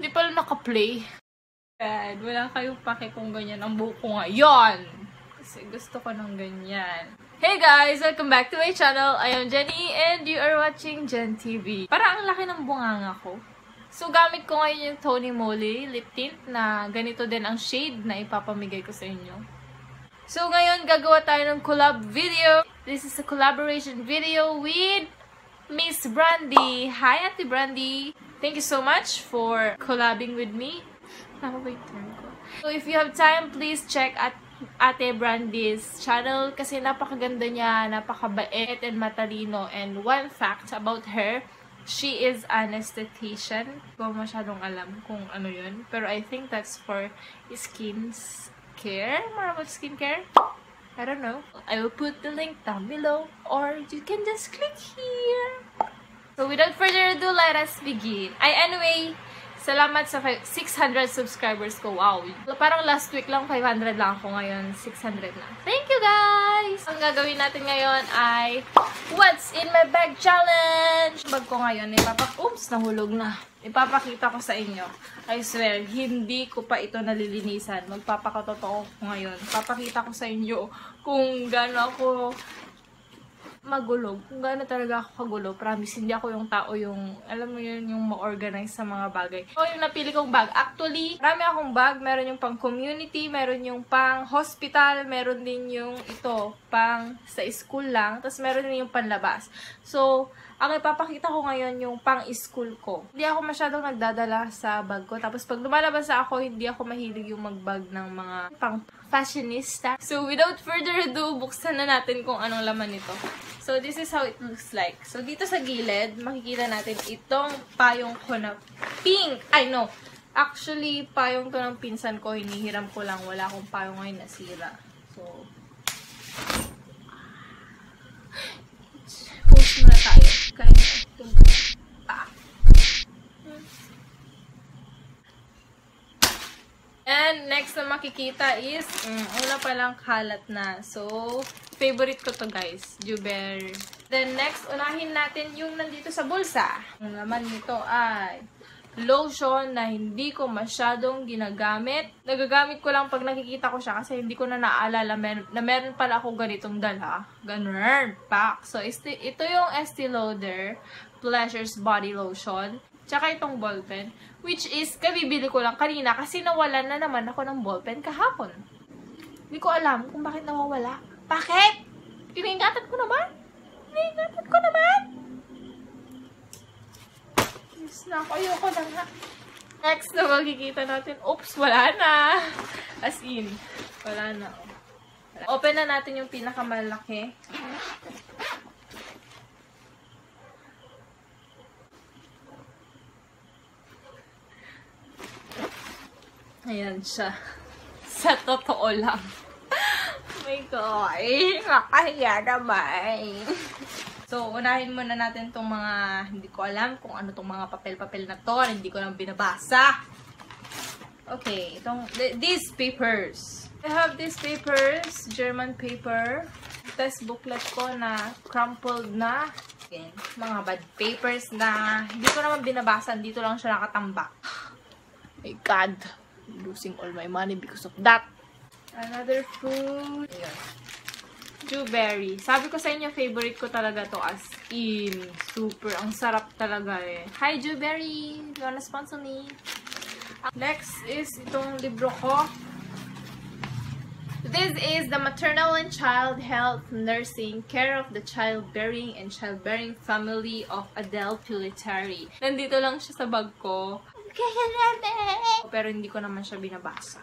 Hindi pala naka-play. Wala kayong pake kung ganyan ang buhok ko ngayon. Kasi gusto ko ng ganyan. Hey guys! Welcome back to my channel. I am Jenny and you are watching Jen TV. Parang ang laki ng bunganga ko. So, gamit ko ngayon yung Tony Moly lip tint na ganito din ang shade na ipapamigay ko sa inyo. So, ngayon gagawa tayo ng collab video. This is a collaboration video with Miss Brandy. Hi, Ate Brandy! Thank you so much for collabing with me. So, if you have time, please check Ate Brandy's channel kasi napakaganda niya, napakabait and matalino. And one fact about her, she is an esthetician. Hindi ko masyadong alam kung ano yun. Pero I think that's for skincare. More about skincare? I don't know. I will put the link down below or you can just click here. So without further ado, let us begin. Anyway, salamat sa 600 subscribers ko. Wow. Parang last week lang 500 lang ako. Ngayon 600 na. Thank you guys! Ang gagawin natin ngayon ay What's in my bag challenge! Bag ko ngayon, oops, nahulog na. Ipapakita ko sa inyo. I swear, hindi ko pa ito nalilinisan. Magpapakatotoo ko ngayon. Papakita ko sa inyo kung gaano ako magulo. Kung gaano talaga ako kagulo. Promise, hindi ako yung tao yung, alam mo yun, yung ma-organize sa mga bagay. So, yung napili kong bag. Actually, marami akong bag. Meron yung pang community, meron yung pang hospital, meron din yung ito, pang sa school lang. Tapos meron din yung panlabas. So, ang ipapakita ko ngayon yung pang-school ko. Hindi ako masyadong nagdadala sa bag ko. Tapos pag lumalabas ako, hindi ako mahilig yung mag-bag ng mga pang-fashionista. So, without further ado, buksan na natin kung anong laman nito. So, this is how it looks like. So, dito sa gilid, makikita natin itong payong ko na pink. I know. Actually, payong to ng pinsan ko. Hinihiram ko lang. Wala akong payong ngayon nasira. So, post muna tayo. Kaya itong And next na makikita is, una palang kalat na. So, favorite ko to guys, Dewberry. Then next, unahin natin yung nandito sa bulsa. Ang laman nito ay lotion na hindi ko masyadong ginagamit. Nagagamit ko lang pag nakikita ko siya kasi hindi ko na naaalala na meron pala ako ganitong dala. Ganun, pack. So, ito yung Estee Lauder Pleasures Body Lotion. Tsaka itong ballpen, which is, kabibili ko lang kanina kasi nawalan na naman ako ng ballpen kahapon. Hindi ko alam kung bakit nawawala. Bakit? Piningatan ko naman. Piningatan ko naman. Yes na ako. Ayoko na nga. Next na makikita natin. Oops, wala na. As in, wala na. Open na natin yung pinakamalaki. Ayan siya. Sa totoo lang. Oh my God. Nakahiya naman. So, unahin muna natin itong mga, hindi ko alam kung ano itong mga papel-papel na to. Hindi ko lang binabasa. Okay. These papers. I have these papers. German paper. Test booklet ko na crumpled na. Again, mga bad papers na hindi ko naman binabasa. Dito lang siya nakatambak. My God. Losing all my money because of that. Another food. Ayan. Dewberry. Sabi ko sa inyo, favorite ko talaga to as in. Super. Ang sarap talaga eh. Hi, Dewberry! You wanna sponsor me? Next is itong libro ko. This is the Maternal and Child Health Nursing Care of the Childbearing and Childbearing Family of Adele Pulitari. Nandito lang siya sa bag ko. Pero hindi ko naman siya binabasa.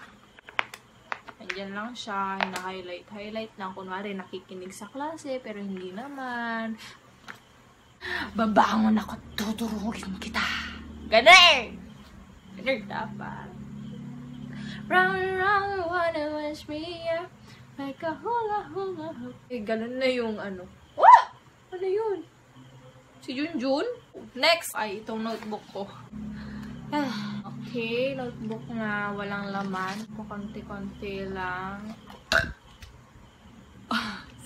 Nandiyan lang siya, highlight lang. Kunwari, nakikinig sa klase, pero hindi naman. Babangon ako, tuturugin kita. Ganun! Ganun dapat. Round and round, wanna wash me up like a hula hula hoop. Eh, ganun na yung ano. Wah! Ano yun? Si Junjun? Next ay itong notebook ko. Okay, notebook na walang laman. Konti-konti lang.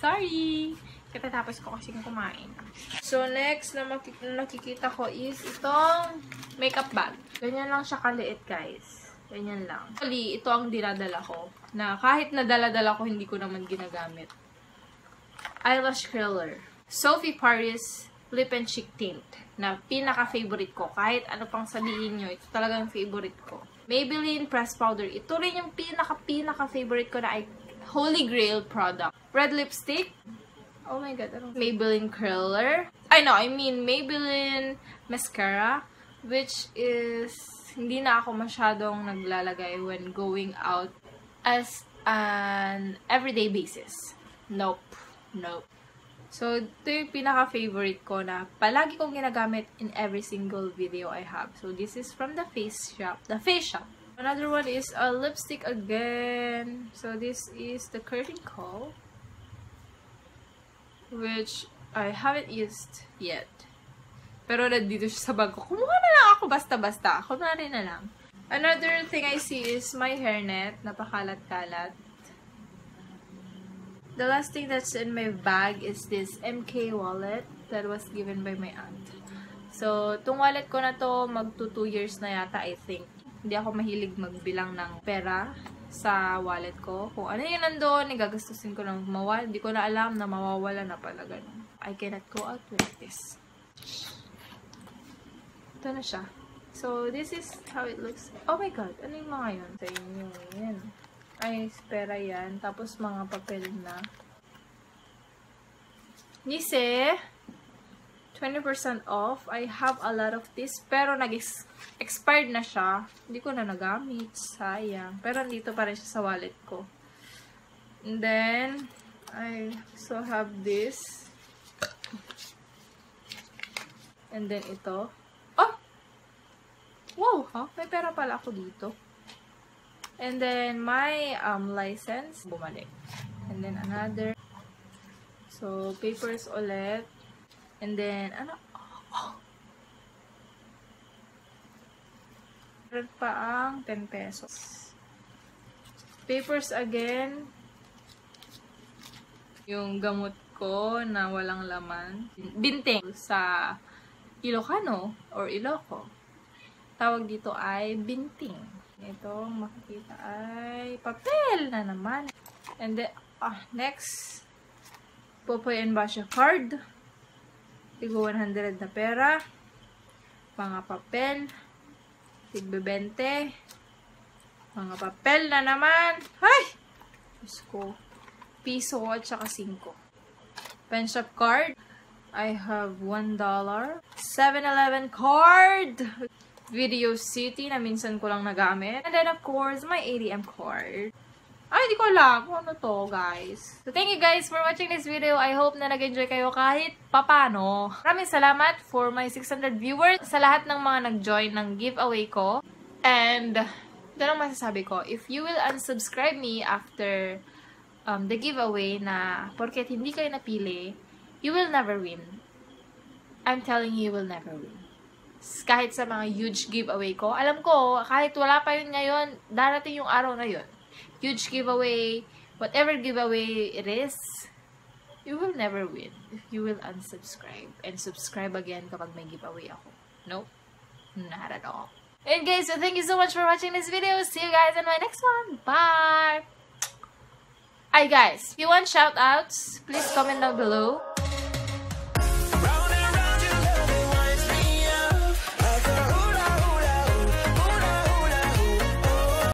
Sorry! Katapos ko kasing kumain. So, next na nakikita ko is itong makeup bag. Ganyan lang siya kaliit, guys. Ganyan lang. Actually, ito ang dinadala ko. Na kahit nadala-dala ko, hindi ko naman ginagamit. Eyelash curler. Sophie Paris Lip and Cheek Tint. Na pinaka-favorite ko. Kahit ano pang sabihin nyo, ito talagang favorite ko. Maybelline Press Powder. Ito rin yung pinaka-favorite ko na Holy Grail product. Red lipstick. Oh my god. Maybelline curler. I mean Maybelline mascara. Which is, hindi na ako masyadong naglalagay when going out as an everyday basis. Nope. So, ito yung pinaka-favorite ko na palagi kong ginagamit in every single video I have. So, this is from the Face Shop. Another one is a lipstick again. So, this is the Curtain Call, which I haven't used yet. Pero nandito siya sa bag ko. Kumuha na lang ako basta-basta. Kunwari na lang. Another thing I see is my hairnet. Napakalat-kalat. The last thing that's in my bag is this MK wallet that was given by my aunt. So, itong wallet ko na to, magto 2 years na yata, I think. Hindi ako mahilig magbilang ng pera sa wallet ko. Kung ano yung nandoon, igagastusin ko ng mawala. Hindi ko na alam na mawawala na pala ganun. I cannot go out with this. Ito na siya. So, this is how it looks. Oh my god, ano yung mga yun? Sa inyo, yan. Ay, pera yan. Tapos, mga papel na. Nise, 20% off. I have a lot of this. Pero, nag-expired na siya. Hindi ko na nagamit. Sayang. Pero, nandito pa rin siya sa wallet ko. And then, I also have this. And then, ito. Oh! Wow, ha? May pera pala ako dito. And then, my license, bumalik. And then, another. So, papers ulit. And then, ano? Oh. Meron pa ang 10 pesos. Papers again. Yung gamot ko na walang laman. Binting sa Ilocano or Iloco. Tawag dito ay binting. Ito, makikita ay papel na naman. And then, next, Popoy and Basha card. Tigo 100 na pera. Mga papel. Tigbe 20. Mga papel na naman. Ay! Diyos ko. Piso at saka 5. Pen shop card. I have $1. 7-Eleven card. Video City na minsan ko lang nagamit. And then, of course, my ATM card. Ay, hindi ko alam kung ano to, guys. So, thank you guys for watching this video. I hope na nag-enjoy kayo kahit papano. Maraming salamat for my 600 viewers. Sa lahat ng mga nag-join ng giveaway ko. And, ito lang masasabi ko. If you will unsubscribe me after the giveaway na porket hindi kayo napili, you will never win. I'm telling you, you will never win. Kahit sa mga huge giveaway ko, alam ko, kahit wala pa yun ngayon, darating yung araw na yun. Huge giveaway, whatever giveaway it is, you will never win if you will unsubscribe and subscribe again kapag may giveaway ako. Nope, not at all. And guys, so thank you so much for watching this video. See you guys in my next one. Bye! Guys, if you want shoutouts, please comment down below.